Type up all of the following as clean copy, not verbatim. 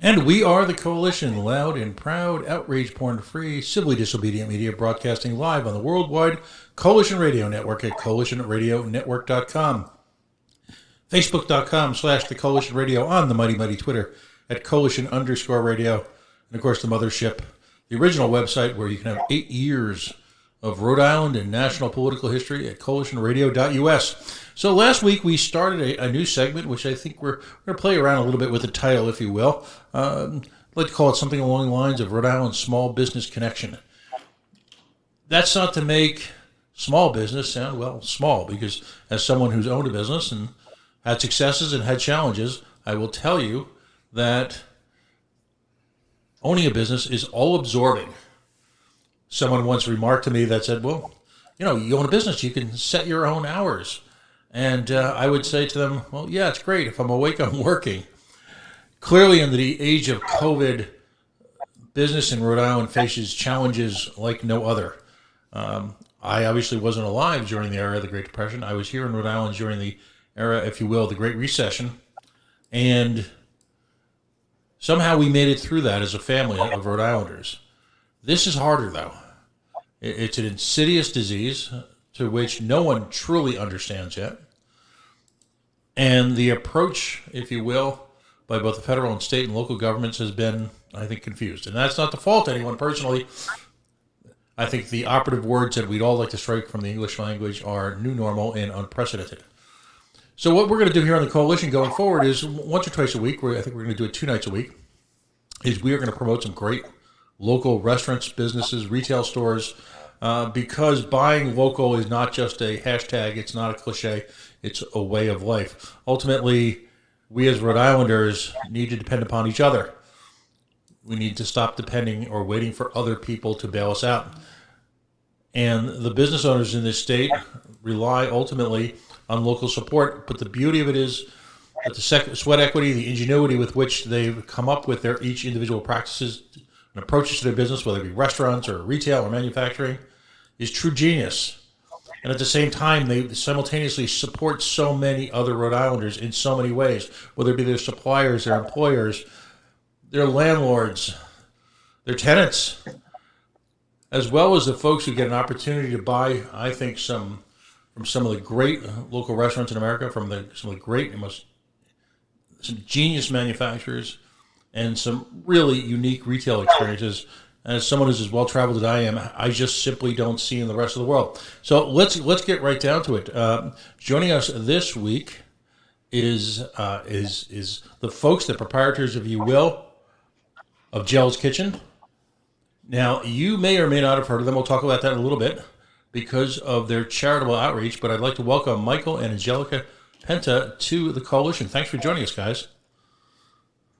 And we are the Coalition, loud and proud, outrage porn-free, civilly disobedient media broadcasting live on the worldwide Coalition Radio Network at coalitionradionetwork.com. Facebook.com/The Coalition Radio, on the mighty, mighty Twitter at Coalition_radio. And of course the mothership, the original website where you can have 8 years of Rhode Island and national political history at coalitionradio.us. So last week we started a new segment, which I think we're going to play around a little bit with the title, if you will. I'd like to call it something along the lines of Rhode Island Small Business Connection. That's not to make small business sound, well, small, because as someone who's owned a business and had successes and had challenges, I will tell you that owning a business is all-absorbing. Someone once remarked to me that said, well, you know, you own a business, you can set your own hours. And I would say to them, well, yeah, it's great. If I'm awake, I'm working. Clearly, in the age of COVID, business in Rhode Island faces challenges like no other. I obviously wasn't alive during the era of the Great Depression. I was here in Rhode Island during the era, if you will, the Great Recession. And somehow we made it through that as a family of Rhode Islanders. This is harder, though. It's an insidious disease to which no one truly understands yet. And the approach, if you will, by both the federal and state and local governments has been, I think, confused. And that's not to fault anyone personally. I think the operative words that we'd all like to strike from the English language are new normal and unprecedented. So what we're going to do here on the Coalition going forward is once or twice a week, I think we're going to do it 2 nights a week, is we are going to promote some great local restaurants, businesses, retail stores, because buying local is not just a hashtag, it's not a cliche, it's a way of life. Ultimately, we as Rhode Islanders need to depend upon each other. We need to stop depending or waiting for other people to bail us out. And the business owners in this state rely ultimately on local support, but the beauty of it is that the sweat equity, the ingenuity with which they've come up with their each individual practices and approaches to their business, whether it be restaurants or retail or manufacturing, is true genius. And at the same time, they simultaneously support so many other Rhode Islanders in so many ways, whether it be their suppliers, their employers, their landlords, their tenants, as well as the folks who get an opportunity to buy, I think, from some of the great local restaurants in America, from some of the great and some genius manufacturers, and some really unique retail experiences. As someone who's as well-traveled as I am, I just simply don't see in the rest of the world. So let's get right down to it. Joining us this week is the folks, the proprietors, if you will, of Jell's Kitchen. Now, you may or may not have heard of them. We'll talk about that in a little bit because of their charitable outreach, but I'd like to welcome Michael and Angelica Penta to the Coalition. Thanks for joining us, guys.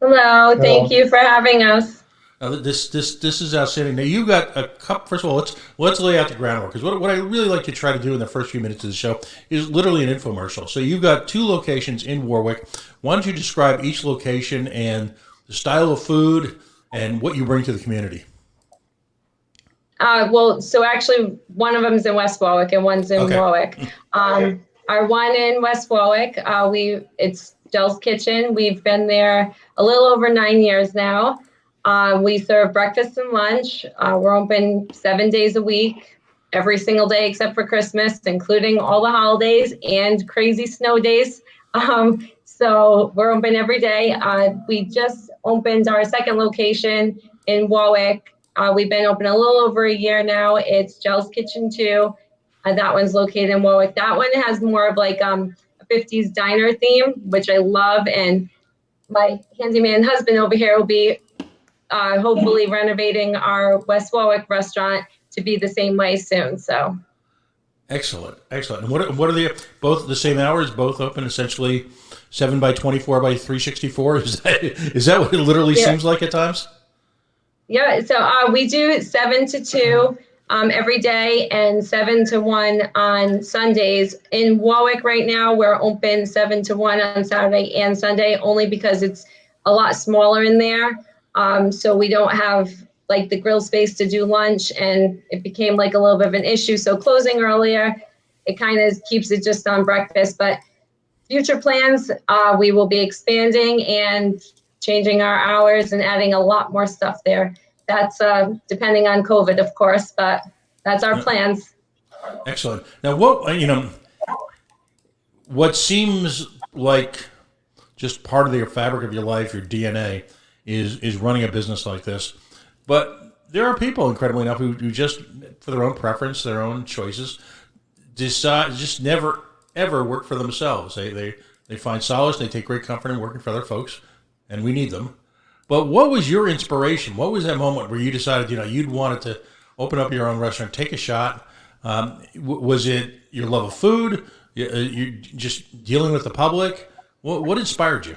Hello, thank you for having us. Now, this is outstanding. Now, you got a couple. First of all, let's lay out the groundwork, because what I really like to try to do in the first few minutes of the show is literally an infomercial. So you've got 2 locations in Warwick. Why don't you describe each location and the style of food and what you bring to the community? So actually, one of them is in West Warwick and one's in Warwick. Our one in West Warwick, it's Jell's Kitchen. We've been there a little over 9 years now. We serve breakfast and lunch. We're open 7 days a week, every single day except for Christmas, including all the holidays and crazy snow days. So we're open every day. We just opened our second location in Warwick. We've been open a little over a year now. It's Jell's Kitchen 2. That one's located in Warwick. That one has more of like a 50s diner theme, which I love. And my handyman husband over here will be hopefully renovating our West Warwick restaurant to be the same way soon. So excellent. And what are the both the same hours, both open essentially 7 by 24 by 364? Is that what it literally seems like at times? Yeah, so we do 7 to 2. every day and 7 to 1 on Sundays. In Warwick right now, we're open 7 to 1 on Saturday and Sunday, only because it's a lot smaller in there. So we don't have like the grill space to do lunch, and it became like a little bit of an issue. So closing earlier, it kind of keeps it just on breakfast. But future plans, we will be expanding and changing our hours and adding a lot more stuff there. That's depending on COVID, of course, but that's our plans. Excellent. Now, what seems like just part of the fabric of your life, your DNA, is running a business like this. But there are people, incredibly enough, who just, for their own preference, their own choices, decide just never ever work for themselves. They find solace. They take great comfort in working for other folks, and we need them. But what was your inspiration? What was that moment where you decided, you'd wanted to open up your own restaurant, take a shot? Was it your love of food? You just dealing with the public? What inspired you?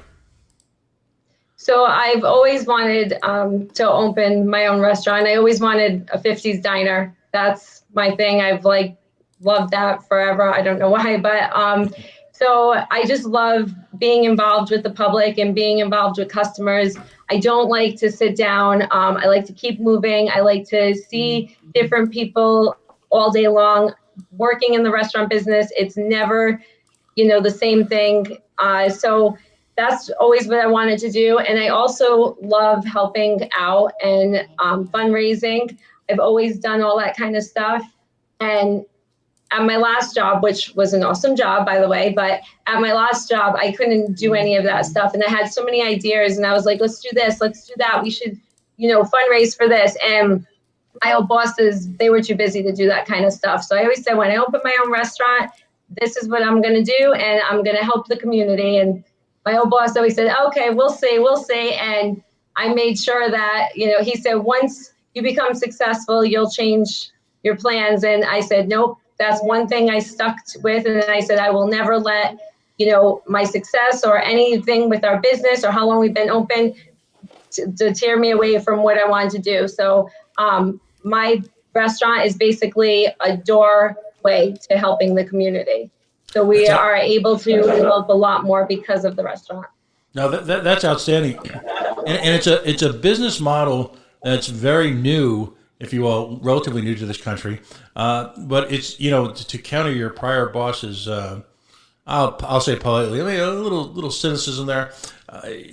So I've always wanted to open my own restaurant. I always wanted a 50s diner. That's my thing. I've loved that forever. I don't know why, but so I just love being involved with the public and being involved with customers. I don't like to sit down. I like to keep moving. I like to see different people all day long. Working in the restaurant business, it's never, the same thing. So that's always what I wanted to do. And I also love helping out and fundraising. I've always done all that kind of stuff. And at my last job, which was an awesome job, by the way, but at my last job, I couldn't do any of that stuff. And I had so many ideas, and I was like, let's do this, let's do that. We should, fundraise for this. And my old bosses, they were too busy to do that kind of stuff. So I always said, when I open my own restaurant, this is what I'm going to do, and I'm going to help the community. And my old boss always said, okay, we'll see. And I made sure that, he said, once you become successful, you'll change your plans. And I said, nope. That's one thing I stuck with. And then I said, I will never let, my success or anything with our business or how long we've been open to tear me away from what I wanted to do. So my restaurant is basically a doorway to helping the community. So we are able to help a lot more because of the restaurant. Now that's outstanding. And it's a business model that's very new, if you will, relatively new to this country. But it's, to counter your prior bosses, I'll say politely, a little cynicism there.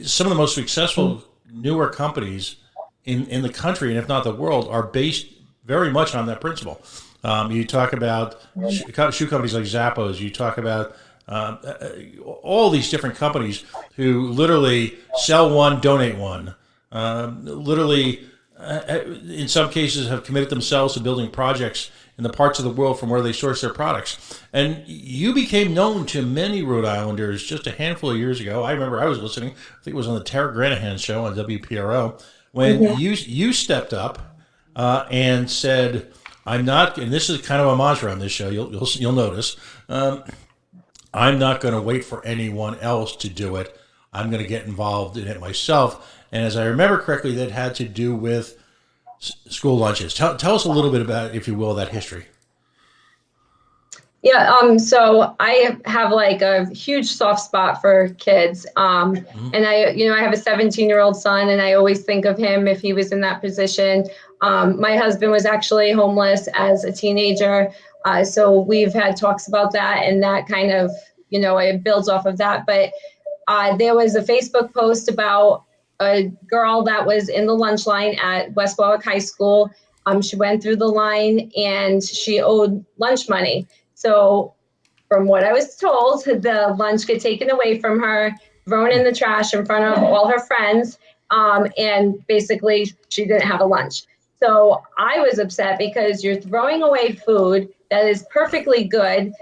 Some of the most successful newer companies in the country, and if not the world, are based very much on that principle. You talk about shoe companies like Zappos. You talk about all these different companies who literally sell one, donate one. Literally, in some cases, have committed themselves to building projects in the parts of the world from where they source their products. And you became known to many Rhode Islanders just a handful of years ago. I remember I was listening, I think it was on the Tara Granahan show on WPRO, when you stepped up and said, I'm not, and this is kind of a mantra on this show, you'll notice, I'm not going to wait for anyone else to do it. I'm going to get involved in it myself. And as I remember correctly, that had to do with school lunches. Tell us a little bit about, if you will, that history. Yeah, so I have a huge soft spot for kids. And I have a 17-year-old son, and I always think of him if he was in that position. My husband was actually homeless as a teenager. So we've had talks about that, and that kind of, it builds off of that. But there was a Facebook post about a girl that was in the lunch line at West Warwick High School. She went through the line and she owed lunch money. So from what I was told, the lunch got taken away from her, thrown in the trash in front of all her friends. And basically she didn't have a lunch. So I was upset because you're throwing away food that is perfectly good.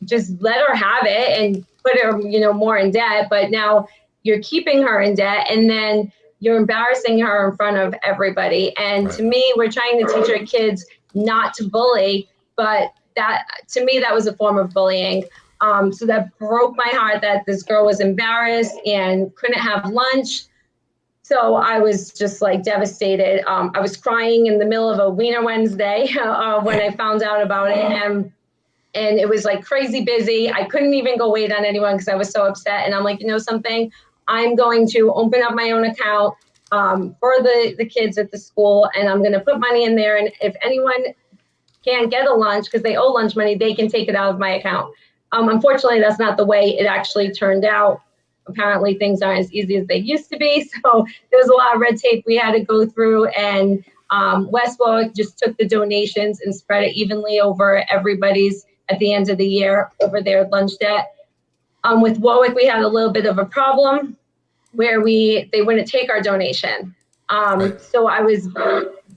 Just let her have it and put her, more in debt. But now you're keeping her in debt, and then you're embarrassing her in front of everybody. And to me, we're trying to teach our kids not to bully, but to me, that was a form of bullying. So that broke my heart that this girl was embarrassed and couldn't have lunch. So I was just like devastated. I was crying in the middle of a Wiener Wednesday when I found out about it. And it was like crazy busy. I couldn't even go wait on anyone because I was so upset. And I'm like, you know something? I'm going to open up my own account for the kids at the school, and I'm going to put money in there. And if anyone can't get a lunch because they owe lunch money, they can take it out of my account. Unfortunately, that's not the way it actually turned out. Apparently, things aren't as easy as they used to be. So there was a lot of red tape we had to go through. And West Warwick just took the donations and spread it evenly over everybody's at the end of the year over their lunch debt. With Warwick, we had a little bit of a problem where they wouldn't take our donation. Right. So I was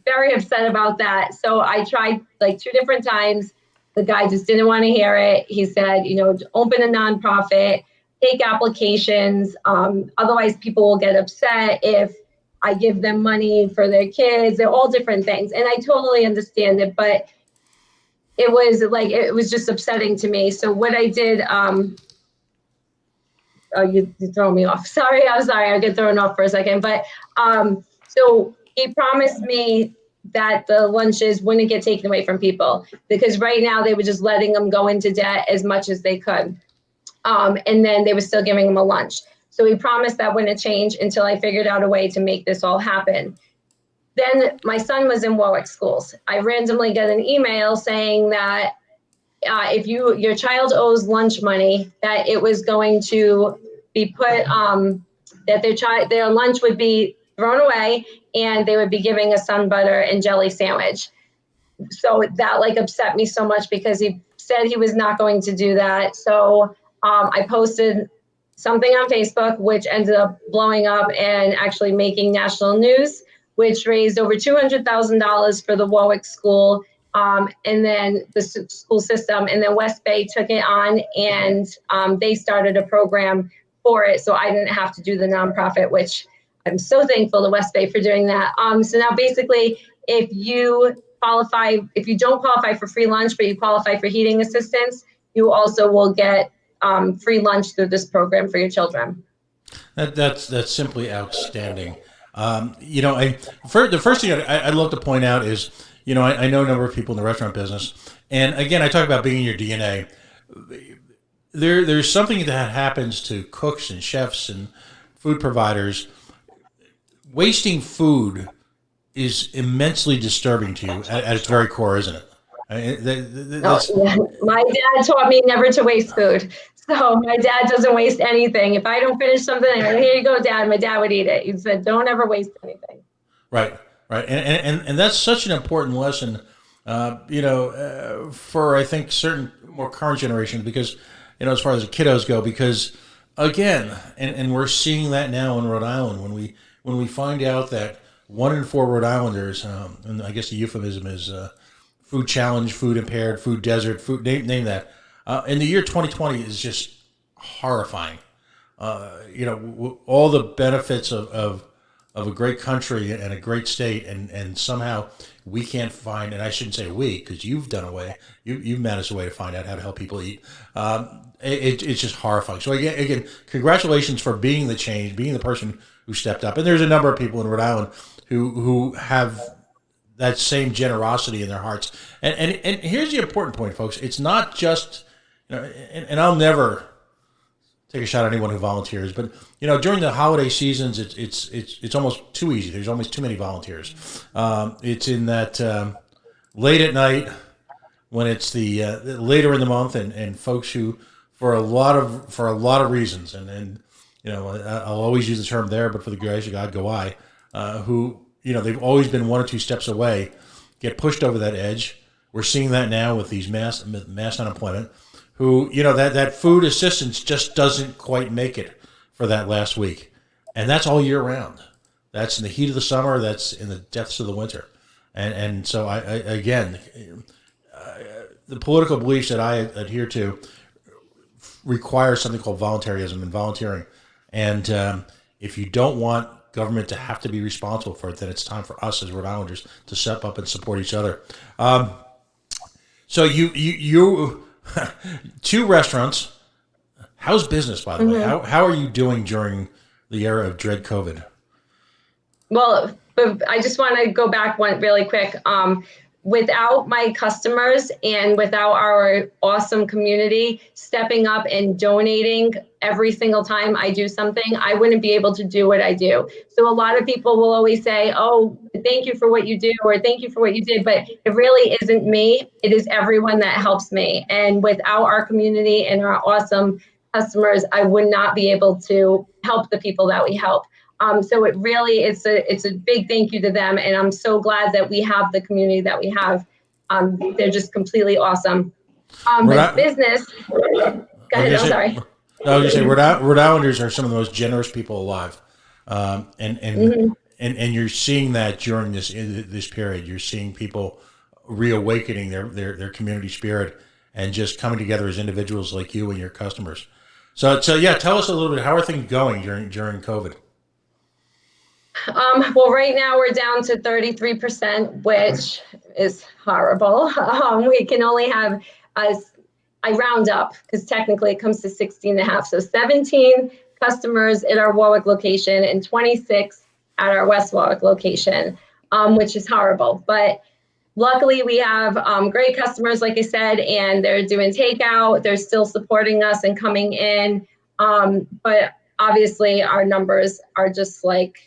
very upset about that. So I tried like 2 different times. The guy just didn't want to hear it. He said, open a nonprofit, take applications. Otherwise, people will get upset if I give them money for their kids. They're all different things. And I totally understand it, but it was just upsetting to me. So what I did, you throw me off. Sorry, I'm sorry. I get thrown off for a second. But so he promised me that the lunches wouldn't get taken away from people, because right now they were just letting them go into debt as much as they could. And then they were still giving them a lunch. So he promised that wouldn't change until I figured out a way to make this all happen. Then my son was in Warwick schools. I randomly get an email saying that if your child owes lunch money, that it was going to be put, that their lunch would be thrown away and they would be giving a sun butter and jelly sandwich. So that upset me so much because he said he was not going to do that. So I posted something on Facebook, which ended up blowing up and actually making national news, which raised over $200,000 for the Warwick school. And then the school system, and then West Bay took it on, and they started a program for it. So I didn't have to do the nonprofit, which I'm so thankful to West Bay for doing that. So now basically, if you don't qualify for free lunch, but you qualify for heating assistance, you also will get free lunch through this program for your children. That's simply outstanding. The first thing I'd love to point out is, I know a number of people in the restaurant business, and again, I talk about being in your DNA. There's something that happens to cooks and chefs and food providers. Wasting food is immensely disturbing to you at its very core, isn't it? My dad taught me never to waste food. So my dad doesn't waste anything. If I don't finish something, I go, here you go, Dad. My dad would eat it. He said, don't ever waste anything. Right. And that's such an important lesson, for, I think, certain more current generations, because, as far as the kiddos go, because, again, and we're seeing that now in Rhode Island, when we find out that 1 in 4 Rhode Islanders, and I guess the euphemism is food challenged, food impaired, food desert, food, name that, in the year 2020 is just horrifying. All the benefits of a great country and a great state, and somehow we can't find, and I shouldn't say we, because you've managed a way to find out how to help people eat. It's just horrifying. So again, congratulations for being the change, being the person who stepped up. And there's a number of people in Rhode Island who have that same generosity in their hearts. And here's the important point, folks. It's not just, and I'll never take a shot at anyone who volunteers, but during the holiday seasons, it's almost too easy. There's almost too many volunteers. It's in that late at night when it's the later in the month, and folks who for a lot of reasons, and I'll always use the term there, but for the grace of God go I, who they've always been 1 or 2 steps away, get pushed over that edge. We're seeing that now with these mass unemployment. Who, that food assistance just doesn't quite make it for that last week. And that's all year round. That's in the heat of the summer. That's in the depths of the winter. And so, the political beliefs that I adhere to require something called voluntarism and volunteering. And if you don't want government to have to be responsible for it, then it's time for us as Rhode Islanders to step up and support each other. So you 2 restaurants. How's business, by the way? How are you doing during the era of dread COVID? Well, but I just want to go back one really quick. Without my customers and without our awesome community stepping up and donating every single time I do something, I wouldn't be able to do what I do. So a lot of people will always say, "Oh, thank you for what you do," or "Thank you for what you did," but it really isn't me. It is everyone that helps me. And without our community and our awesome customers, I would not be able to help the people that we help. So it really it's a big thank you to them, and I'm so glad that we have the community that we have. They're just completely awesome. Rhode, But business, go I was ahead. gonna I'm say, sorry. I was gonna say, Rhode Islanders are some of the most generous people alive, and Mhm. and you're seeing that during this period. You're seeing people reawakening their community spirit and just coming together as individuals like you and your customers. So yeah, tell us a little bit. How are things going during COVID? Well, right now we're down to 33%, which is horrible. We can only have us, I round up because technically it comes to 16 and a half. So 17 customers at our Warwick location and 26 at our West Warwick location, which is horrible. But luckily we have great customers, like I said, and they're doing takeout. They're still supporting us and coming in. But obviously our numbers are just like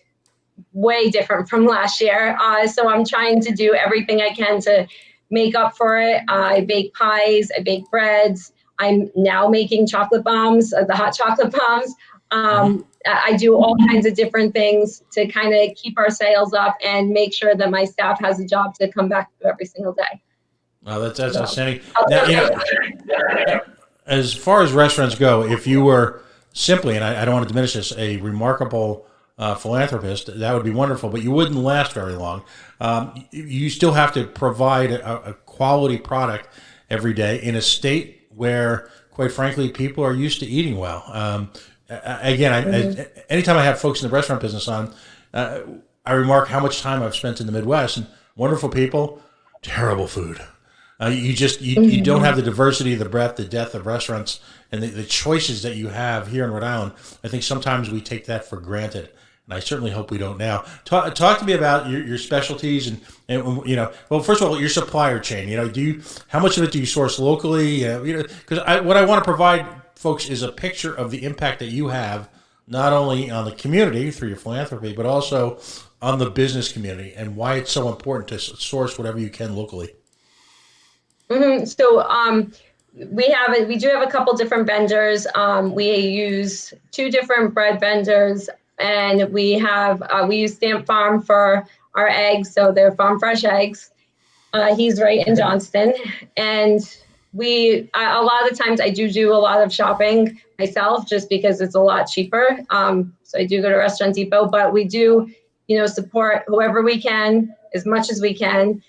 way different from last year. So I'm trying to do everything I can to make up for it. I bake pies, I bake breads. I'm now making chocolate bombs, the hot chocolate bombs. I do all kinds of different things to kind of keep our sales up and make sure that my staff has a job to come back to every single day. That's So, outstanding. Now, as far as restaurants go, if you were simply, and I don't want to diminish this, a remarkable philanthropist, that would be wonderful, but you wouldn't last very long. You still have to provide a quality product every day in a state where, quite frankly, people are used to eating well. Again, anytime I have folks in the restaurant business on, I remark how much time I've spent in the Midwest, and wonderful people, terrible food. You don't have the diversity, the breadth, the depth of restaurants, and the choices that you have here in Rhode Island. I think sometimes we take that for granted, and I certainly hope we don't now. Talk to me about your specialties and well, first of all, your supplier chain. How much of it do you source locally? Because what I want to provide folks is a picture of the impact that you have not only on the community through your philanthropy, but also on the business community and why it's so important to source whatever you can locally. So we do have a couple different vendors. We use two different bread vendors, and we use Stamp Farm for our eggs, so they're farm fresh eggs. He's right in Johnston, and a lot of the times I do a lot of shopping myself just because it's a lot cheaper. So I do go to Restaurant Depot, but we do support whoever we can as much as we can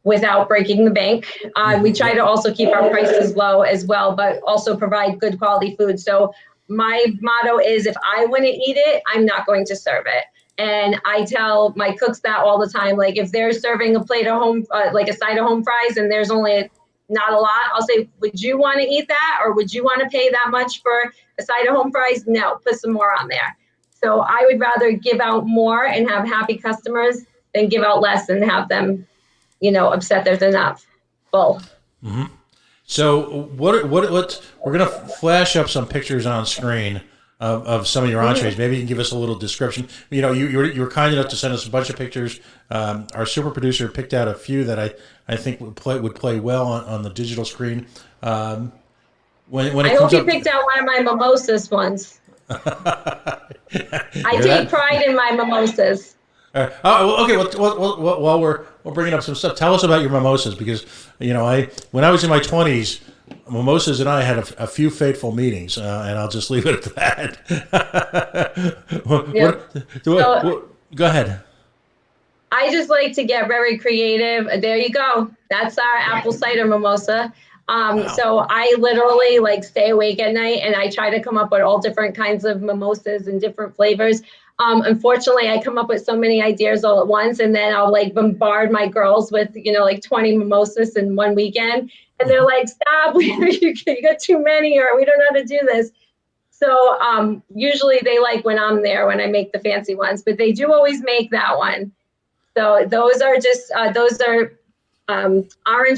without breaking the bank. We try to also keep our prices low as well, but also provide good quality food. So my motto is, if I wouldn't eat it, I'm not going to serve it. And I tell my cooks that all the time. Like if they're serving a plate of home, like a side of home fries, and there's only not a lot, I'll say, would you want to eat that? Or would you want to pay that much for a side of home fries? No, put some more on there. So I would rather give out more and have happy customers than give out less and have them upset there's enough full. So what we're gonna flash up some pictures on screen of some of your entrees. Maybe you can give us a little description. You were kind enough to send us a bunch of pictures. Our super producer picked out a few that I think would play well on the digital screen. When it I comes hope you up, picked out one of my mimosas ones. I take pride in my mimosas. Oh, okay. Well, while we're bringing up some stuff, tell us about your mimosas, because when I was in my 20s, mimosas and I had a few fateful meetings, and I'll just leave it at that. Go ahead. I just like to get very creative. There you go. That's our apple cider mimosa. Wow. So I literally stay awake at night and I try to come up with all different kinds of mimosas and different flavors. Unfortunately, I come up with so many ideas all at once, and then I'll bombard my girls with 20 mimosas in one weekend, and they're like, "Stop! You got too many, or we don't know how to do this." So usually they like when I'm there when I make the fancy ones, but they do always make that one. So those are just orange,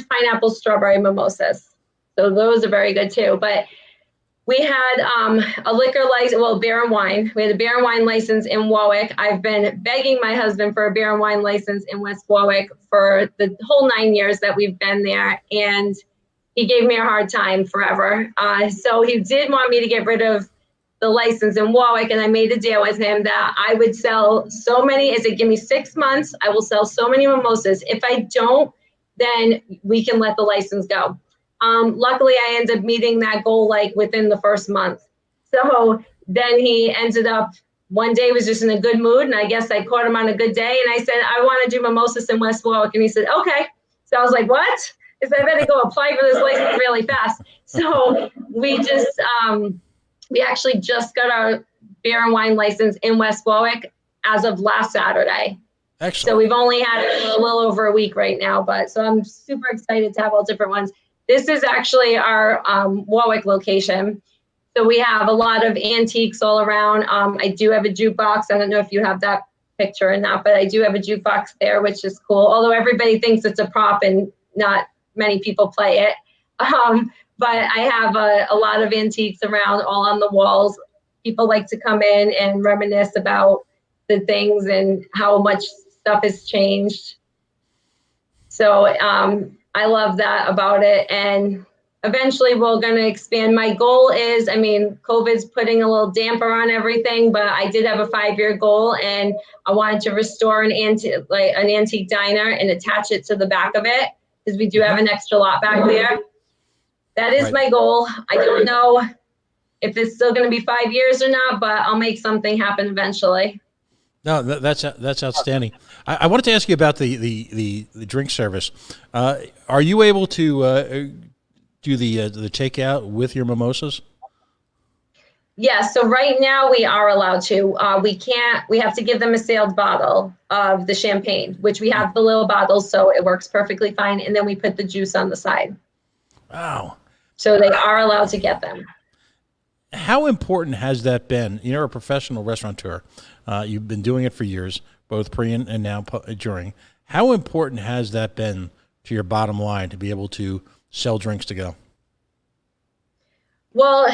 pineapple, strawberry mimosas. So those are very good too. But we had a liquor license, well, beer and wine. We had a beer and wine license in Warwick. I've been begging my husband for a beer and wine license in West Warwick for the whole 9 years that we've been there. And he gave me a hard time forever. So he did want me to get rid of the license in Warwick, and I made a deal with him that I would sell so many. Is it give me 6 months? I will sell so many mimosas. If I don't, then we can let the license go. Luckily, I ended up meeting that goal like within the first month. So then he ended up one day was just in a good mood, and I guess I caught him on a good day. And I said, I want to do mimosas in West Warwick, and he said, okay. So I was like, what? I said, I better go apply for this license really fast. So we actually just got our beer and wine license in West Warwick as of last Saturday. Excellent. So we've only had it for a little over a week right now, so I'm super excited to have all different ones. This is actually our Warwick location. So we have a lot of antiques all around. I do have a jukebox. I don't know if you have that picture or not, but I do have a jukebox there, which is cool. Although everybody thinks it's a prop and not many people play it. But I have a lot of antiques around all on the walls. People like to come in and reminisce about the things and how much stuff has changed. So I love that about it. And eventually we're going to expand. My goal is, COVID's putting a little damper on everything, but I did have a 5-year goal, and I wanted to restore an antique diner and attach it to the back of it, because we do have an extra lot back there. That is my goal. I don't know if it's still going to be 5 years or not, but I'll make something happen eventually. No, that's outstanding. I wanted to ask you about the drink service. Are you able to do the takeout with your mimosas? Yeah, so right now we are allowed to. We have to give them a sealed bottle of the champagne, which we have the little bottles, so it works perfectly fine. And then we put the juice on the side. Wow. So they are allowed to get them. How important has that been? You're a professional restaurateur. You've been doing it for years, both pre and now during. How important has that been to your bottom line to be able to sell drinks to go? Well,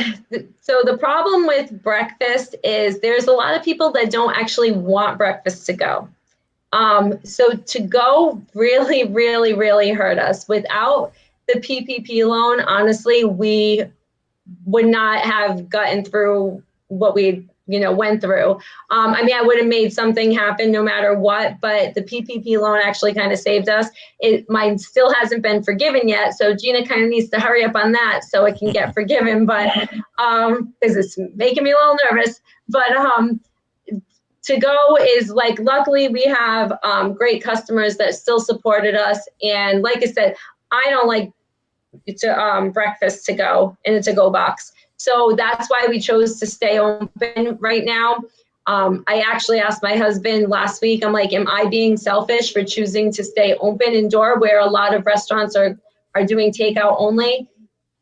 so the problem with breakfast is there's a lot of people that don't actually want breakfast to go. So to go really, really, really hurt us. Without the PPP loan, honestly, we would not have gotten through what we went through. I would have made something happen no matter what, but the PPP loan actually kind of saved us. Mine still hasn't been forgiven yet, so Gina kind of needs to hurry up on that so it can get forgiven, but because it's making me a little nervous. But to go is luckily we have great customers that still supported us, and like I said, I don't like breakfast to go in a to-go box. So that's why we chose to stay open right now. I actually asked my husband last week, I'm like, am I being selfish for choosing to stay open indoor where a lot of restaurants are doing takeout only?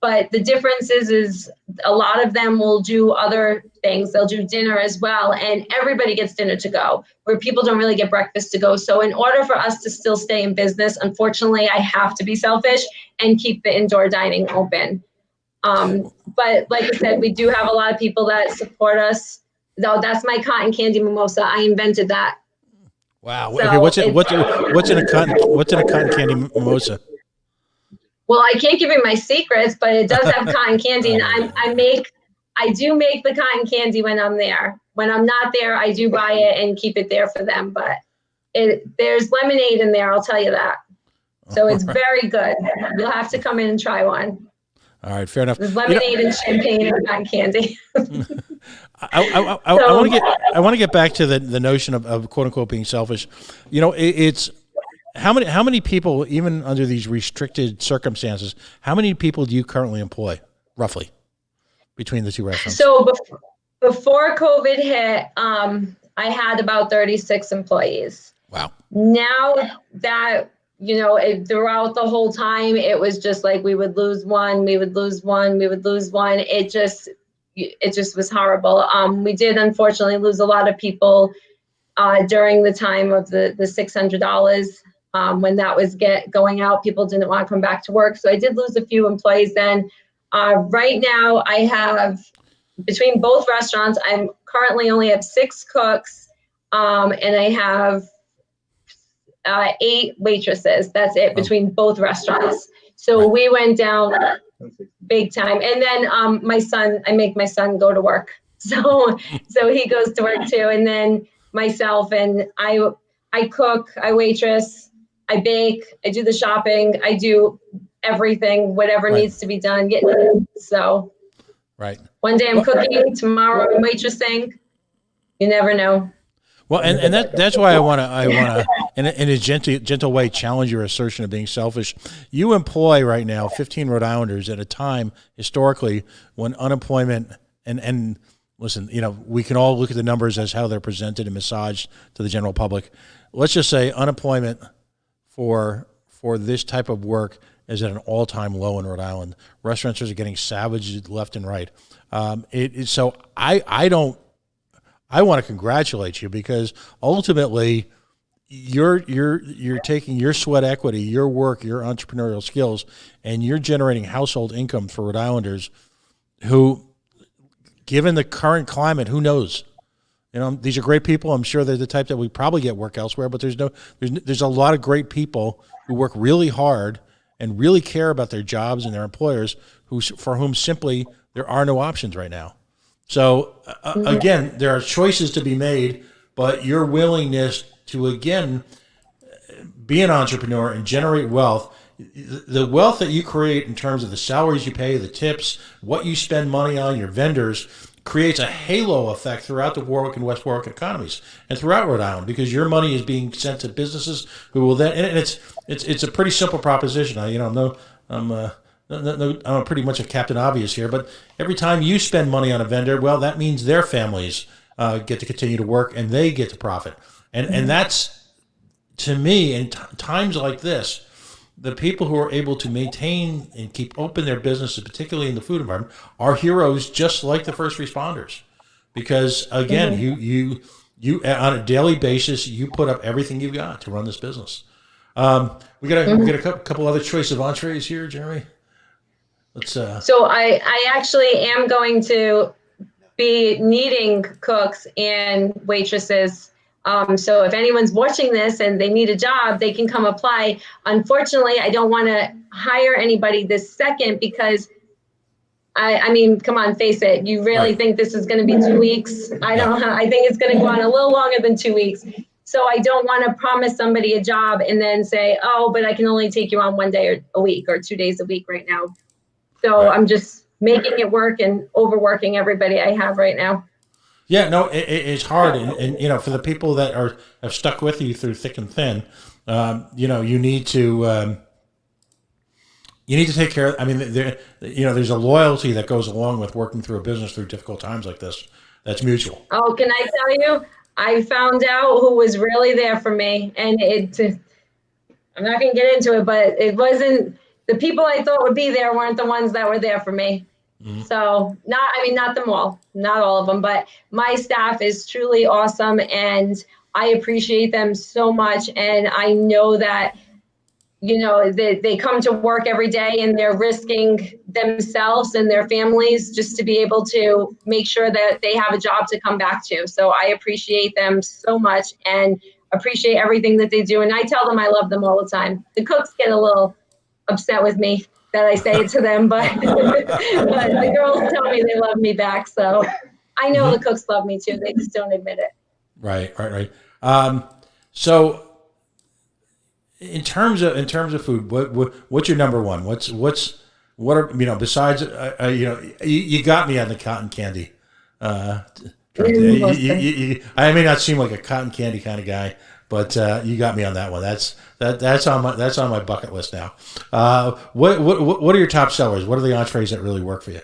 But the difference is a lot of them will do other things. They'll do dinner as well. And everybody gets dinner to go, where people don't really get breakfast to go. So in order for us to still stay in business, unfortunately, I have to be selfish and keep the indoor dining open. But like I said, we do have a lot of people that support us. Though that's my cotton candy mimosa. I invented that. Wow. So okay, what's in a cotton candy mimosa? Well, I can't give you my secrets, but it does have cotton candy, and I do make the cotton candy when I'm there. When I'm not there, I do buy it and keep it there for them. But there's lemonade in there, I'll tell you that. So it's very good. You'll have to come in and try one. All right, fair enough. There's lemonade and champagne and cotton candy. I want to get back to the notion of quote unquote being selfish. It's how many people, even under these restricted circumstances, how many people do you currently employ, roughly, between the two restaurants? So before COVID hit, I had about 36 employees. Wow. Now that throughout the whole time, it was just like we would lose one, we would lose one, we would lose one. It just, it just was horrible. We did unfortunately lose a lot of people during the time of the $600. When that was going out, people didn't want to come back to work. So I did lose a few employees then. Right now, I have, between both restaurants, I'm currently only have 6 cooks, and I have 8 waitresses. That's it between both restaurants. So we went down big time. And then my son, I make my son go to work. So he goes to work too. And then myself, and I cook, I waitress, I bake, I do the shopping, I do everything, whatever needs to be done. So one day I'm cooking, tomorrow I'm waitressing. You never know. Well, and that's why I want to in a gentle way challenge your assertion of being selfish. You employ right now 15 Rhode Islanders at a time historically when unemployment and listen, we can all look at the numbers as how they're presented and massaged to the general public. Let's just say unemployment for this type of work is at an all-time low in Rhode Island. Restaurateurs are getting savaged left and right. So I want to congratulate you because ultimately you're taking your sweat equity, your work, your entrepreneurial skills, and you're generating household income for Rhode Islanders who, given the current climate, who knows? These are great people. I'm sure they're the type that we probably get work elsewhere, but there's a lot of great people who work really hard and really care about their jobs and their employers for whom simply there are no options right now. So again, there are choices to be made, but your willingness to, again, be an entrepreneur and generate wealth, the wealth that you create in terms of the salaries you pay, the tips, what you spend money on, your vendors, creates a halo effect throughout the Warwick and West Warwick economies and throughout Rhode Island, because your money is being sent to businesses who will then, and it's a pretty simple proposition. I'm pretty much a Captain Obvious here, but every time you spend money on a vendor, well, that means their families get to continue to work and they get to profit. And that's, to me, in times like this, the people who are able to maintain and keep open their businesses, particularly in the food environment, are heroes just like the first responders. Because, again, you on a daily basis, you put up everything you've got to run this business. We got a couple other choice of entrees here, Jeremy. So I actually am going to be needing cooks and waitresses. So if anyone's watching this and they need a job, they can come apply. Unfortunately, I don't want to hire anybody this second because I mean, come on, face it. You really think this is going to be 2 weeks? I think it's going to go on a little longer than 2 weeks. So I don't want to promise somebody a job and then say, oh, but I can only take you on 1 day a week or 2 days a week right now. So I'm just making it work and overworking everybody I have right now. Yeah, no, it's hard, and for the people that have stuck with you through thick and thin, you need to take care of. I mean, there's a loyalty that goes along with working through a business through difficult times like this. That's mutual. Oh, can I tell you? I found out who was really there for me, and I'm not going to get into it, but it wasn't the people I thought would be there weren't the ones that were there for me. So not them all, not all of them, but my staff is truly awesome and I appreciate them so much. And I know that, they come to work every day and they're risking themselves and their families just to be able to make sure that they have a job to come back to. So I appreciate them so much and appreciate everything that they do. And I tell them I love them all the time. The cooks get a little upset with me that I say it to them, but the girls tell me they love me back. So I know the cooks love me too. They just don't admit it. Right. So in terms of food, what's your number one? What are besides you got me on the cotton candy. I may not seem like a cotton candy kind of guy, but you got me on that one. That's on my bucket list now. What are your top sellers? What are the entrees that really work for you?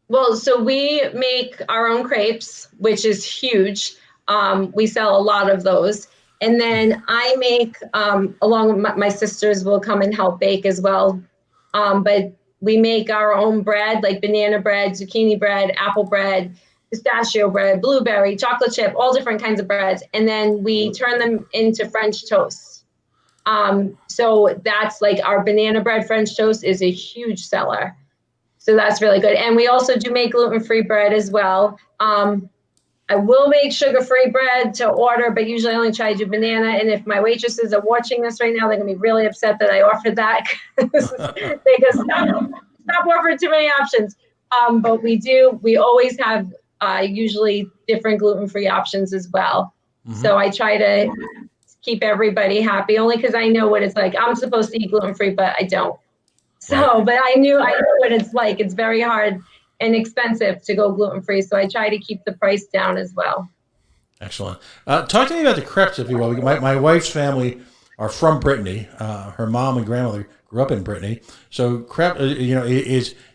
Well, so we make our own crepes, which is huge. We sell a lot of those. And then I make, along with my sisters will come and help bake as well. But we make our own bread, like banana bread, zucchini bread, apple bread, pistachio bread, blueberry, chocolate chip, all different kinds of breads. And then we turn them into French toast. So that's like our banana bread French toast is a huge seller. So that's really good. And we also do make gluten-free bread as well. I will make sugar-free bread to order, but usually I only try to do banana. And if my waitresses are watching this right now, they're gonna be really upset that I offered that because they go, stop offering too many options. But we always have usually different gluten-free options as well. Mm-hmm. So I try to keep everybody happy, only because I know what it's like. I'm supposed to eat gluten-free, but I don't. So, right. But I know what it's like. It's very hard and expensive to go gluten-free. So I try to keep the price down as well. Excellent. Talk to me about the crepes, if you will. My wife's family are from Brittany. Her mom and grandmother grew up in Brittany. So crepe,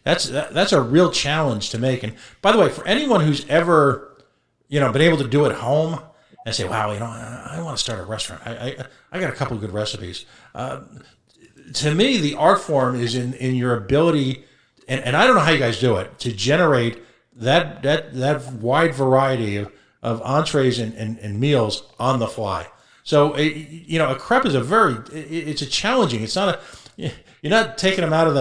that's a real challenge to make. And by the way, for anyone who's ever, been able to do it home and say, wow, I want to start a restaurant. I got a couple of good recipes. To me, the art form is in your ability, and I don't know how you guys do it, to generate that wide variety of entrees and meals on the fly. So, a crepe is it's a challenging. It's not you're not taking them out of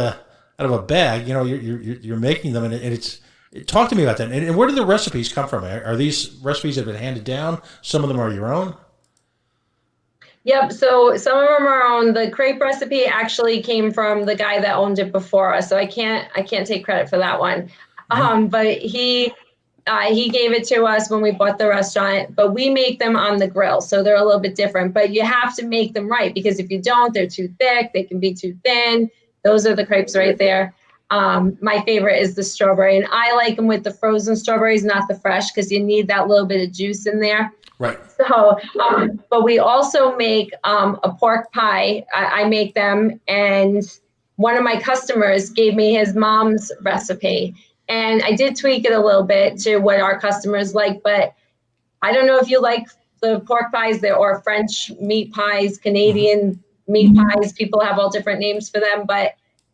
a bag. You're making them, and it's. Talk to me about that. And where do the recipes come from? Are these recipes that have been handed down? Some of them are your own? Yep. So some of them are on. The crepe recipe actually came from the guy that owned it before us. So I can't take credit for that one. But he gave it to us when we bought the restaurant, but we make them on the grill. So they're a little bit different, but you have to make them right, because if you don't, they're too thick. They can be too thin. Those are the crepes right there. My favorite is the strawberry, and I like them with the frozen strawberries, not the fresh, because you need that little bit of juice in there. Right. So, but we also make a pork pie. I make them, and one of my customers gave me his mom's recipe, and I did tweak it a little bit to what our customers like. But I don't know if you like the pork pies there, or French meat pies, Canadian meat pies. People have all different names for them, but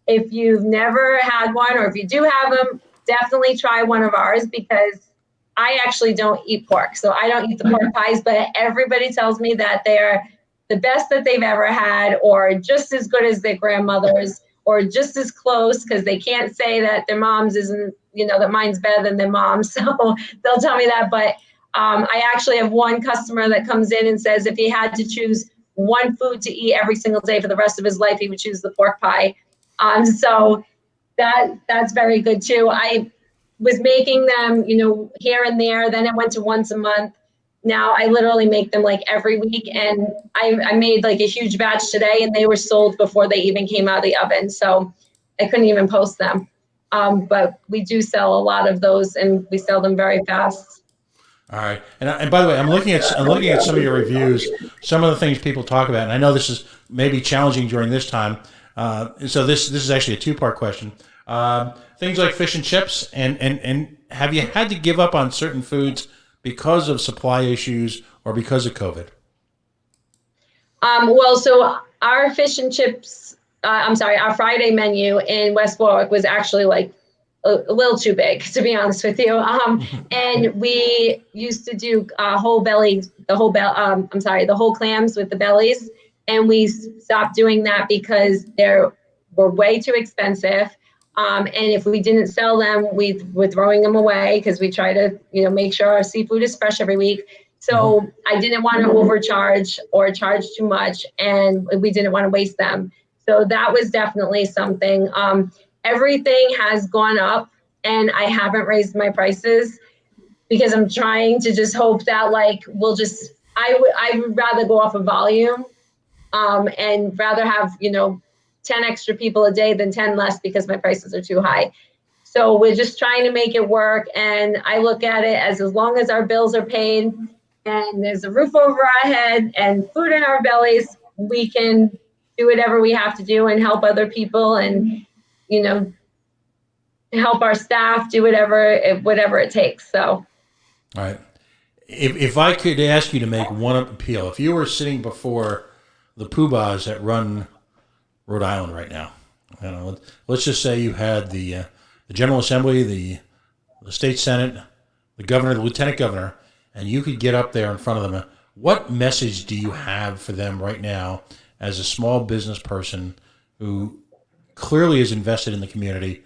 if you've never had one, or if you do have them, definitely try one of ours, because I actually don't eat pork. So I don't eat the pork pies, but everybody tells me that they're the best that they've ever had, or just as good as their grandmother's, or just as close, because they can't say that their mom's isn't, that mine's better than their mom's. So they'll tell me that. But I actually have one customer that comes in and says if he had to choose one food to eat every single day for the rest of his life, he would choose the pork pie. So that's very good too. I was making them, here and there. Then it went to once a month. Now I literally make them like every week. And I made like a huge batch today, and they were sold before they even came out of the oven. So I couldn't even post them. But we do sell a lot of those, and we sell them very fast. All right. And by the way, I'm looking at some of your reviews, some of the things people talk about, and I know this is maybe challenging during this time. So this is actually a two-part question. Things like fish and chips, and have you had to give up on certain foods because of supply issues or because of COVID? Well, so our fish and chips, our Friday menu in West Warwick was actually like a little too big, to be honest with you. And we used to do the whole clams with the bellies. And we stopped doing that because they were way too expensive. And if we didn't sell them, we were throwing them away, because we try to, make sure our seafood is fresh every week. So I didn't want to overcharge or charge too much, and we didn't want to waste them. So that was definitely something. Everything has gone up, and I haven't raised my prices, because I'm trying to just hope that I would rather go off of volume. And rather have, 10 extra people a day than 10 less, because my prices are too high. So we're just trying to make it work. And I look at it as long as our bills are paid and there's a roof over our head and food in our bellies, we can do whatever we have to do and help other people and, help our staff do whatever it takes. So. All right. If I could ask you to make one appeal, if you were sitting before the poobahs that run Rhode Island right now, You know, let's just say you had the General Assembly, the state Senate, the governor, the lieutenant governor, and you could get up there in front of them. What message do you have for them right now as a small business person who clearly is invested in the community,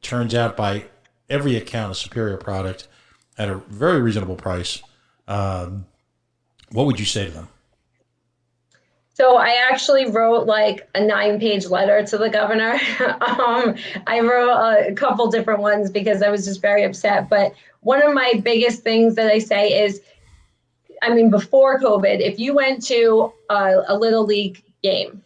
turns out by every account a superior product at a very reasonable price? What would you say to them? So I actually wrote like a 9-page letter to the governor. I wrote a couple different ones because I was just very upset. But one of my biggest things that I say is, I mean, before COVID, if you went to a Little League game,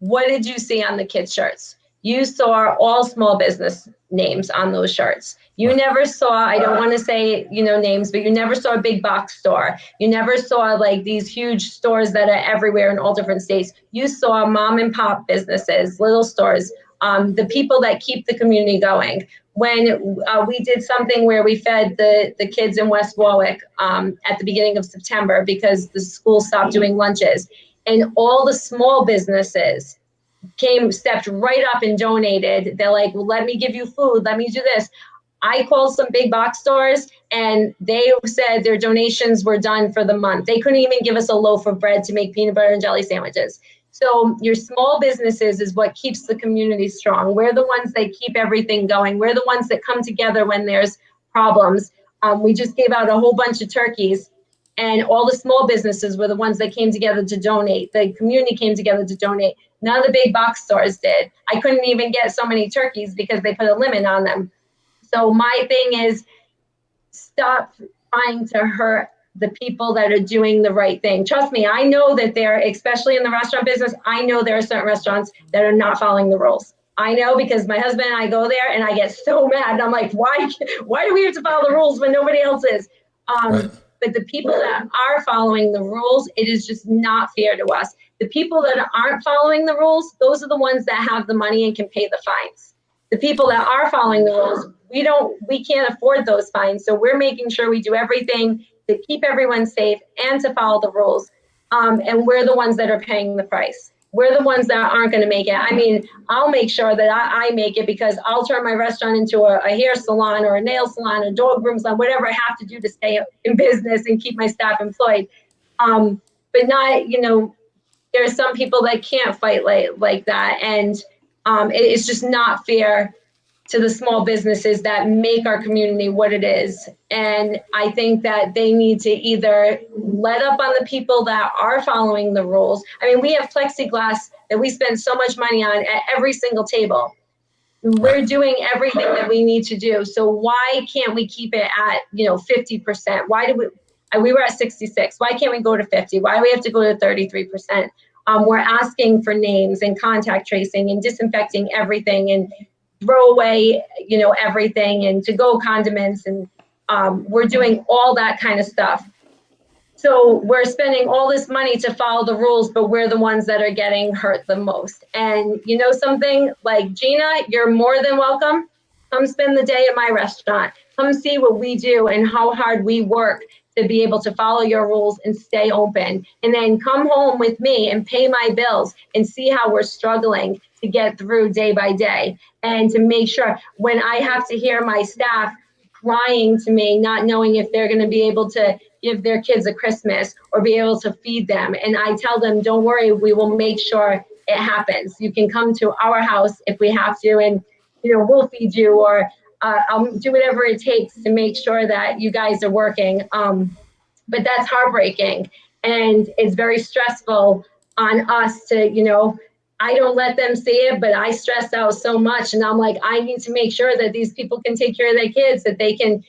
what did you see on the kids' shirts? You saw all small business names on those shirts. You Right. never saw, I don't want to say, names, but you never saw a big box store. You never saw like these huge stores that are everywhere in all different states. You saw mom and pop businesses, little stores, the people that keep the community going. When we did something where we fed the kids in West Warwick at the beginning of September because the school stopped doing lunches, and all the small businesses stepped right up and donated. They're like, well, let me give you food. Let me do this. I called some big box stores and they said their donations were done for the month. They couldn't even give us a loaf of bread to make peanut butter and jelly sandwiches. So your small businesses is what keeps the community strong. We're the ones that keep everything going. We're the ones that come together when there's problems. We just gave out a whole bunch of turkeys, and all the small businesses were the ones that came together to donate. The community came together to donate. None of the big box stores did. I couldn't even get so many turkeys because they put a limit on them. So my thing is, stop trying to hurt the people that are doing the right thing. Trust me, I know that there, especially in the restaurant business, I know there are certain restaurants that are not following the rules. I know because my husband and I go there and I get so mad. I'm like, why do we have to follow the rules when nobody else is? Right. But the people that are following the rules, it is just not fair to us. The people that aren't following the rules, those are the ones that have the money and can pay the fines. The people that are following the rules, we can't afford those fines. So we're making sure we do everything to keep everyone safe and to follow the rules. And we're the ones that are paying the price. We're the ones that aren't going to make it. I mean, I'll make sure that I make it because I'll turn my restaurant into a hair salon or a nail salon, a dog groom salon, whatever I have to do to stay in business and keep my staff employed. But not, there are some people that can't fight like that. And it's just not fair to the small businesses that make our community what it is. And I think that they need to either let up on the people that are following the rules. I mean, we have plexiglass that we spend so much money on at every single table. We're doing everything that we need to do. So why can't we keep it at, 50%? Why do we were at 66. Why can't we go to 50? Why do we have to go to 33%? We're asking for names and contact tracing and disinfecting everything and throw away, everything, and to-go condiments, and we're doing all that kind of stuff. So we're spending all this money to follow the rules, but we're the ones that are getting hurt the most. And something like, Gina, you're more than welcome. Come spend the day at my restaurant. Come see what we do and how hard we work to be able to follow your rules and stay open. And then come home with me and pay my bills and see how we're struggling to get through day by day. And to make sure when I have to hear my staff crying to me, not knowing if they're going to be able to give their kids a Christmas or be able to feed them. And I tell them, don't worry, we will make sure it happens. You can come to our house if we have to, and we'll feed you, or I'll do whatever it takes to make sure that you guys are working. But that's heartbreaking, and it's very stressful on us to, I don't let them see it, but I stress out so much. And I'm like, I need to make sure that these people can take care of their kids, that they can,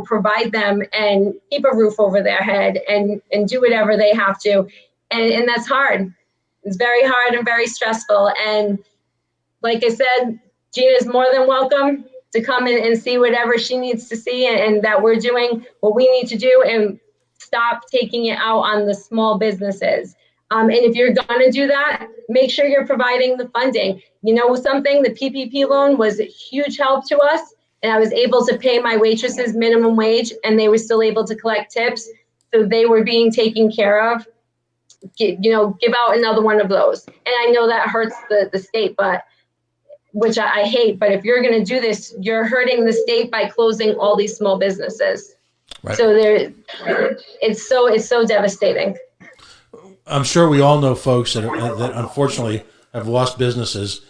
provide them and keep a roof over their head and do whatever they have to. And that's hard. It's very hard and very stressful. And like I said, Gina's more than welcome to come in and see whatever she needs to see, and that we're doing what we need to do and stop taking it out on the small businesses. And if you're going to do that, make sure you're providing the funding. Something, the PPP loan was a huge help to us, and I was able to pay my waitresses minimum wage, and they were still able to collect tips. So they were being taken care of. Give out another one of those. And I know that hurts the state, but which I hate, but if you're going to do this, you're hurting the state by closing all these small businesses. Right. So it's so devastating. I'm sure we all know folks that unfortunately have lost businesses.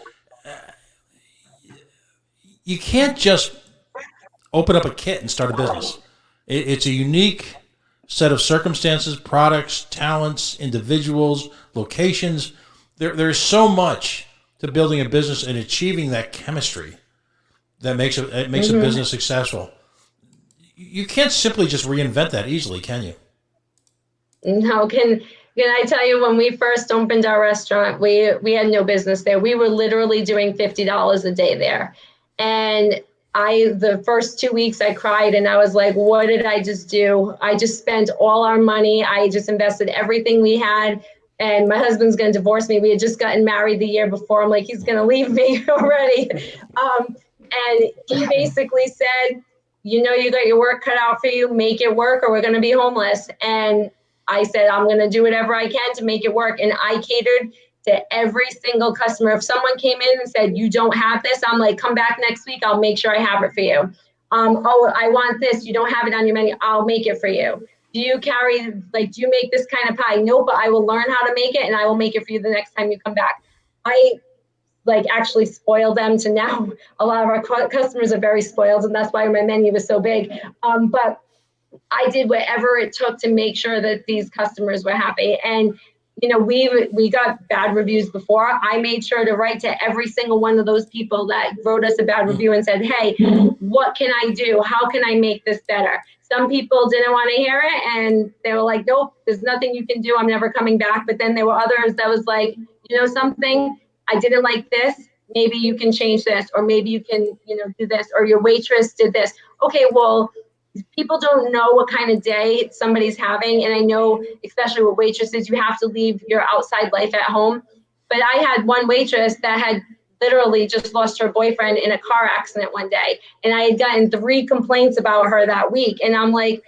You can't just open up a kit and start a business. It's a unique set of circumstances, products, talents, individuals, locations. There's so much to building a business and achieving that chemistry that makes a business successful. You can't simply just reinvent that easily, can you? No, can I tell you, when we first opened our restaurant, we had no business there. We were literally doing $50 a day there. And the first 2 weeks I cried and I was like, what did I just do? I just spent all our money. I just invested everything we had. And my husband's going to divorce me. We had just gotten married the year before. I'm like, he's going to leave me already. And he basically said, you got your work cut out for you, make it work or we're going to be homeless. And I said, I'm going to do whatever I can to make it work. And I catered to every single customer. If someone came in and said, you don't have this, I'm like, come back next week. I'll make sure I have it for you. Oh, I want this. You don't have it on your menu. I'll make it for you. Do you make this kind of pie? No, but I will learn how to make it and I will make it for you the next time you come back. I actually spoil them to now. A lot of our customers are very spoiled and that's why my menu is so big. But I did whatever it took to make sure that these customers were happy. And we got bad reviews before. I made sure to write to every single one of those people that wrote us a bad review and said, hey, what can I do? How can I make this better? Some people didn't want to hear it and they were like, nope, there's nothing you can do. I'm never coming back. But then there were others that was like, something, I didn't like this. Maybe you can change this, or maybe you can, do this, or your waitress did this. Okay, well, people don't know what kind of day somebody's having. And I know, especially with waitresses, you have to leave your outside life at home. But I had one waitress that had literally just lost her boyfriend in a car accident one day. And I had gotten 3 complaints about her that week. And I'm like,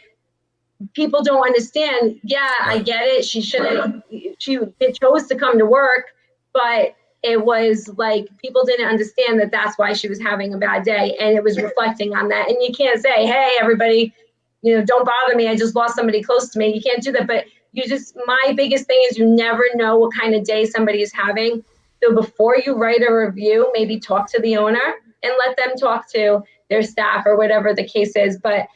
people don't understand. Yeah, I get it. She chose to come to work, but it was like people didn't understand that that's why she was having a bad day, and it was reflecting on that. And you can't say, hey, everybody, don't bother me. I just lost somebody close to me. You can't do that. But my biggest thing is you never know what kind of day somebody is having. So before you write a review, maybe talk to the owner and let them talk to their staff or whatever the case is. But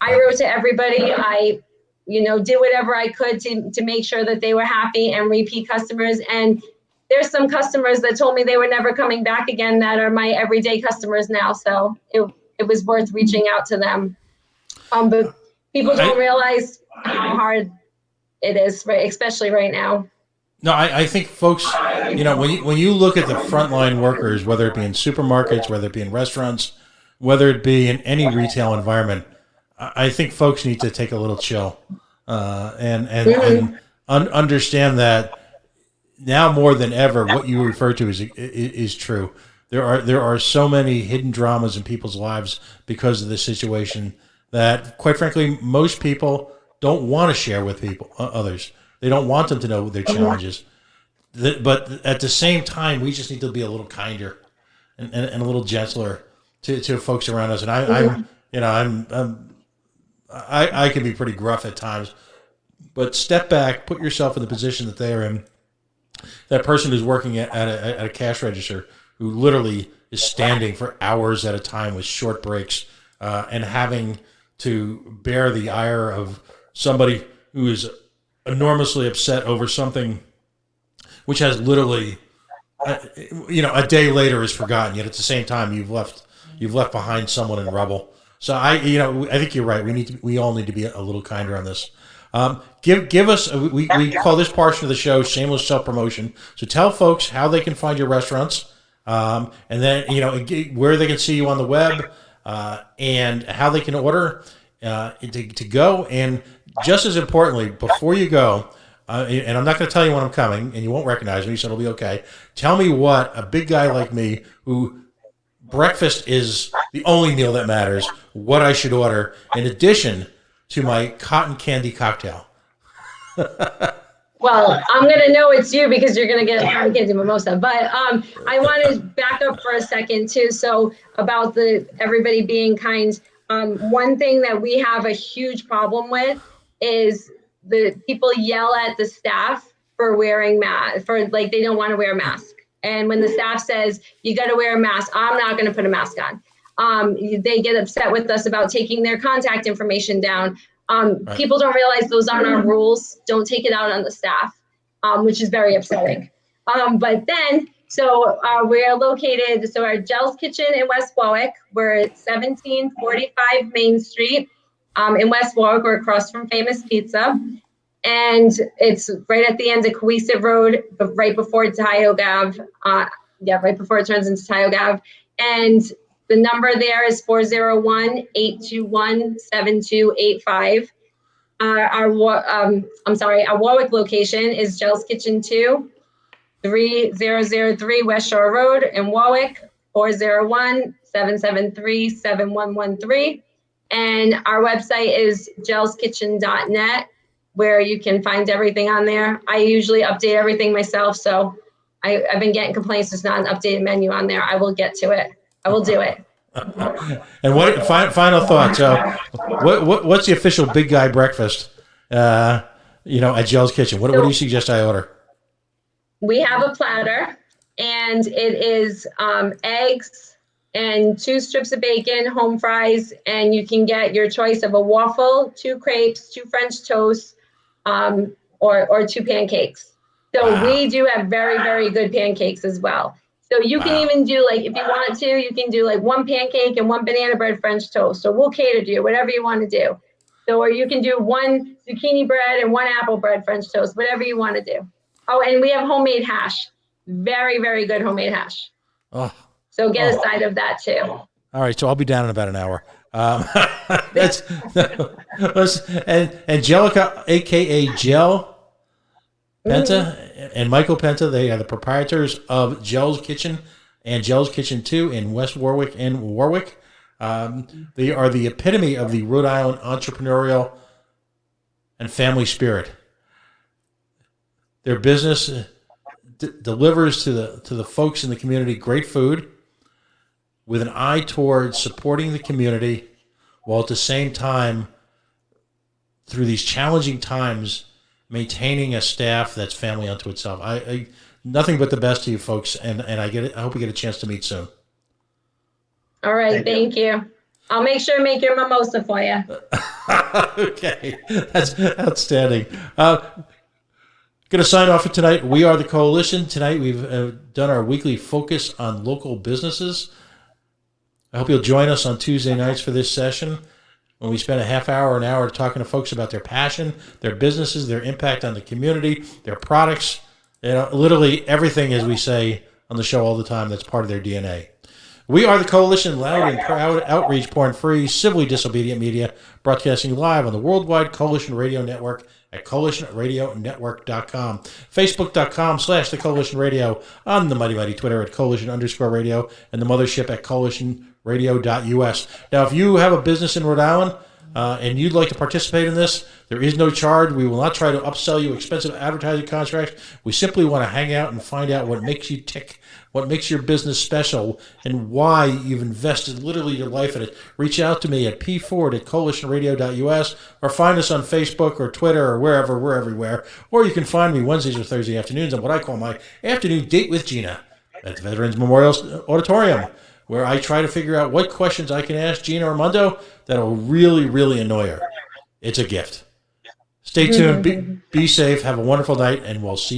I wrote to everybody. I, did whatever I could to make sure that they were happy and repeat customers. And there's some customers that told me they were never coming back again that are my everyday customers now. So it was worth reaching out to them. But people don't realize how hard it is, right, especially right now. No, I think folks, when you look at the frontline workers, whether it be in supermarkets, whether it be in restaurants, whether it be in any retail environment, I think folks need to take a little chill and understand that now more than ever, what you refer to is true. There are so many hidden dramas in people's lives because of this situation that, quite frankly, most people don't want to share with others. They don't want them to know their challenges. But at the same time, we just need to be a little kinder and a little gentler to folks around us. And I can be pretty gruff at times, but step back, put yourself in the position that they are in. That person who's working at a cash register, who literally is standing for hours at a time with short breaks, and having to bear the ire of somebody who is enormously upset over something which has literally, a day later is forgotten. Yet at the same time, you've left behind someone in rubble. So I think you're right. We all need to be a little kinder on this. Give us, we call this portion of the show shameless self-promotion. So tell folks how they can find your restaurants, and then, where they can see you on the web, and how they can order to go. And just as importantly, before you go, and I'm not going to tell you when I'm coming, and you won't recognize me, so it'll be okay. Tell me what a big guy like me, who breakfast is the only meal that matters, what I should order in addition to my cotton candy cocktail. Well, I'm going to know it's you because you're going to get a candy mimosa. But I want to back up for a second too. So about everybody being kind. One thing that we have a huge problem with is the people yell at the staff for wearing mask, for like they don't want to wear a mask. And when the staff says you got to wear a mask, I'm not going to put a mask on. They get upset with us about taking their contact information down. Right. People don't realize those aren't our rules. Don't take it out on the staff, which is very upsetting. But then, we're located, so our Gels Kitchen in West Warwick, we're at 1745 Main Street in West Warwick. We're across from Famous Pizza. And it's right at the end of Cohesive Road, but right before Tiogav. Right before it turns into Tiogav. And the number there is 401-821-7285. Our Warwick location is Gels Kitchen 2, 3003 West Shore Road in Warwick, 401-773-7113. And our website is gelskitchen.net, where you can find everything on there. I usually update everything myself, so I've been getting complaints there's not an updated menu on there. I will get to it. I will do it. And what final thoughts? What's the official big guy breakfast? At Gels Kitchen. What do you suggest I order? We have a platter, and it is eggs and 2 strips of bacon, home fries, and you can get your choice of a waffle, 2 crepes, 2 French toasts, or 2 pancakes. So wow. We do have very, very good pancakes as well. So you can even do, like, if you want to, you can do like 1 pancake and 1 banana bread French toast. So we'll cater to you, whatever you want to do. So, or you can do 1 zucchini bread and 1 apple bread French toast, whatever you want to do. Oh, and we have homemade hash. Very, very good homemade hash. Oh. So get a side of that too. All right. So I'll be down in about an hour. And Angelica, a.k.a. Gel Penta, and Michael Penta, they are the proprietors of Gels Kitchen and Gels Kitchen 2 in West Warwick and Warwick. They are the epitome of the Rhode Island entrepreneurial and family spirit. Their business delivers to the folks in the community great food with an eye towards supporting the community, while at the same time, through these challenging times, maintaining a staff that's family unto itself. I nothing but the best to you folks, and I hope we get a chance to meet soon. All right, thank you. I'll make sure to make your mimosa for you. Okay, that's outstanding. Going to sign off for tonight. We are the Coalition. Tonight we've done our weekly focus on local businesses. I hope you'll join us on Tuesday nights for this session, when we spend a half hour, an hour talking to folks about their passion, their businesses, their impact on the community, their products, literally everything, as we say on the show all the time, that's part of their DNA. We are the Coalition, loud and proud, outreach, porn-free, civilly disobedient media, broadcasting live on the worldwide Coalition Radio Network at coalitionradionetwork.com, facebook.com/the Coalition Radio, on the mighty Twitter at coalition_radio, and the mothership at coalitionradio.us. Now, if you have a business in Rhode Island and you'd like to participate in this, there is no charge. We will not try to upsell you expensive advertising contracts. We simply want to hang out and find out what makes you tick, what makes your business special, and why you've invested literally your life in it. Reach out to me at pford@coalitionradio.us, or find us on Facebook or Twitter or wherever. We're everywhere. Or you can find me Wednesdays or Thursday afternoons on what I call my afternoon date with Gina at the Veterans Memorial Auditorium, where I try to figure out what questions I can ask Gina Armando that'll really, really annoy her. It's a gift. Stay tuned. Be safe. Have a wonderful night, and we'll see you.